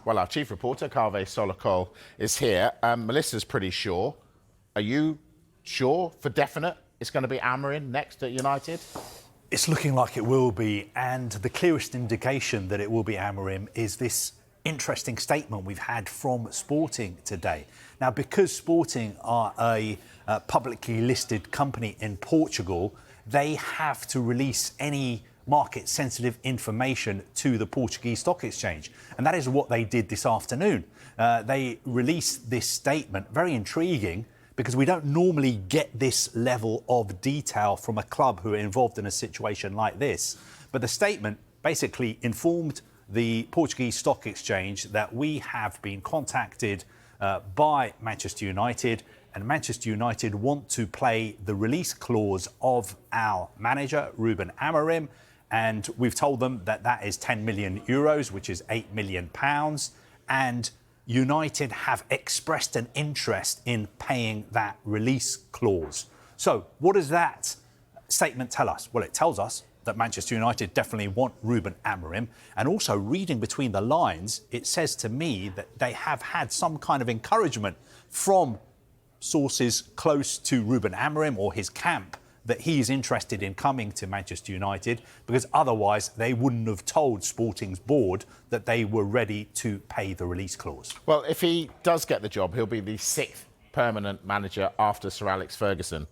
Well, our chief reporter, Kaveh Solhekol, is here. Melissa's pretty sure. Are you sure, for definite, it's going to be Amorim next at United? It's looking like it will be, and the clearest indication that it will be Amorim is this interesting statement we've had from Sporting today. Now, because Sporting are a publicly listed company in Portugal, they have to release any market-sensitive information to the Portuguese Stock Exchange. And that is what they did this afternoon. They released this statement, very intriguing, because we don't normally get this level of detail from a club who are involved in a situation like this. But the statement basically informed the Portuguese Stock Exchange that we have been contacted by Manchester United, and Manchester United want to play the release clause of our manager, Ruben Amorim, and we've told them that that is 10 million euros, which is £8 million, and United have expressed an interest in paying that release clause. So what does that statement tell us? Well, it tells us that Manchester United definitely want Ruben Amorim, and also reading between the lines, it says to me that they have had some kind of encouragement from sources close to Ruben Amorim or his camp that he is interested in coming to Manchester United, because otherwise they wouldn't have told Sporting's board that they were ready to pay the release clause. Well, if he does get the job, he'll be the 6th permanent manager after Sir Alex Ferguson.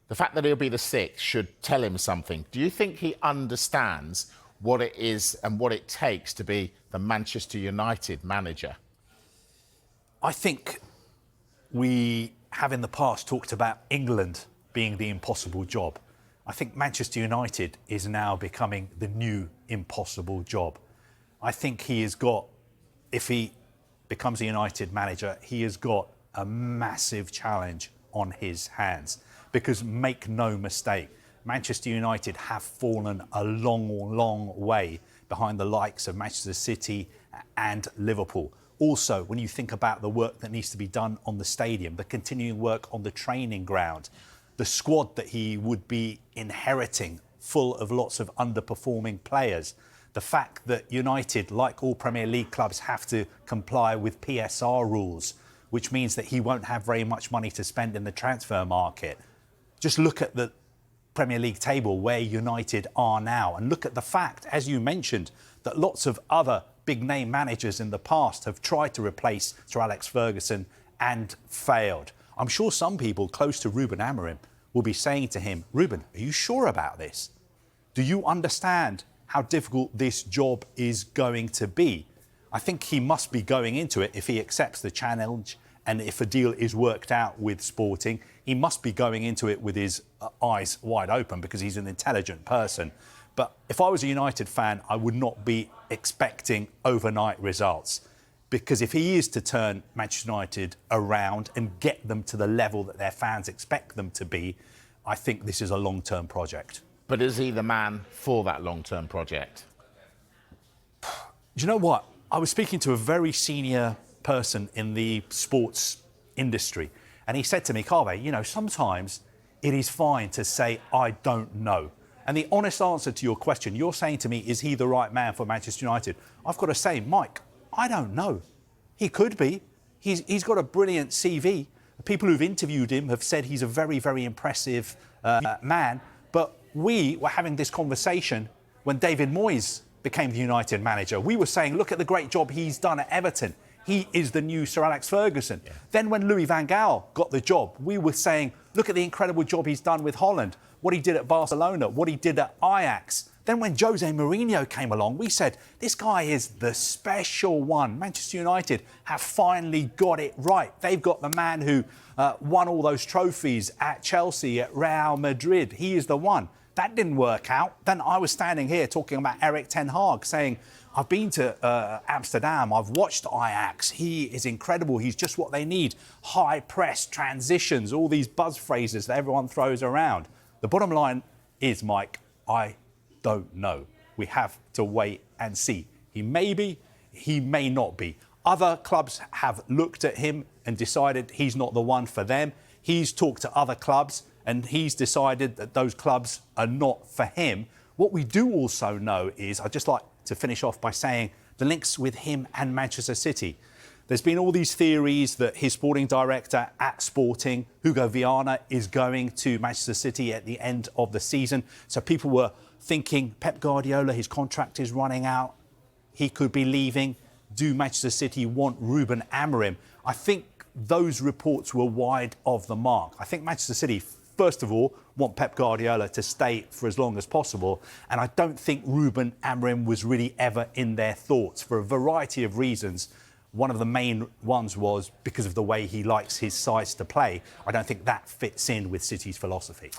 The fact that he'll be the 6th should tell him something. Do you think he understands what it is and what it takes to be the Manchester United manager? I think we have in the past talked about England being the impossible job. I think Manchester United is now becoming the new impossible job. I think he has got, if he becomes a United manager, he has got a massive challenge on his hands. Because make no mistake, Manchester United have fallen a long, long way behind the likes of Manchester City and Liverpool. Also, when you think about the work that needs to be done on the stadium, the continuing work on the training ground, the squad that he would be inheriting, full of lots of underperforming players, the fact that United, like all Premier League clubs, have to comply with PSR rules, which means that he won't have very much money to spend in the transfer market. Just look at the Premier League table where United are now, and look at the fact, as you mentioned, that lots of other big-name managers in the past have tried to replace Sir Alex Ferguson and failed. I'm sure some people close to Ruben Amorim will be saying to him, Ruben, are you sure about this? Do you understand how difficult this job is going to be? I think he must be going into it, if he accepts the challenge and if a deal is worked out with Sporting, he must be going into it with his eyes wide open, because he's an intelligent person. But if I was a United fan, I would not be expecting overnight results. Because if he is to turn Manchester United around and get them to the level that their fans expect them to be, I think this is a long-term project. But is he the man for that long-term project? Do you know what? I was speaking to a very senior person in the sports industry, and he said to me, Kaveh, you know, sometimes it is fine to say, I don't know. And the honest answer to your question, you're saying to me, is he the right man for Manchester United? I've got to say, Mike, I don't know. He could be. He's got a brilliant CV. People who've interviewed him have said he's a very, very impressive man. But we were having this conversation when David Moyes became the United manager. We were saying, look at the great job he's done at Everton. He is the new Sir Alex Ferguson. Yeah. Then when Louis van Gaal got the job, we were saying, look at the incredible job he's done with Holland, what he did at Barcelona, what he did at Ajax. Then when Jose Mourinho came along, we said, this guy is the special one. Manchester United have finally got it right. They've got the man who won all those trophies at Chelsea, at Real Madrid. He is the one. That didn't work out. Then I was standing here talking about Erik ten Hag, saying, I've been to Amsterdam, I've watched Ajax. He is incredible. He's just what they need. High press, transitions, all these buzz phrases that everyone throws around. The bottom line is, Mike, I don't know. We have to wait and see. He may be, he may not be. Other clubs have looked at him and decided he's not the one for them. He's talked to other clubs and he's decided that those clubs are not for him. What we do also know is, I'd just like to finish off by saying the links with him and Manchester City. There's been all these theories that his sporting director at Sporting, Hugo Viana, is going to Manchester City at the end of the season. So people were thinking Pep Guardiola, his contract is running out. He could be leaving. Do Manchester City want Ruben Amorim? I think those reports were wide of the mark. I think Manchester City, first of all, want Pep Guardiola to stay for as long as possible. And I don't think Ruben Amorim was really ever in their thoughts for a variety of reasons. One of the main ones was because of the way he likes his sides to play. I don't think that fits in with City's philosophy.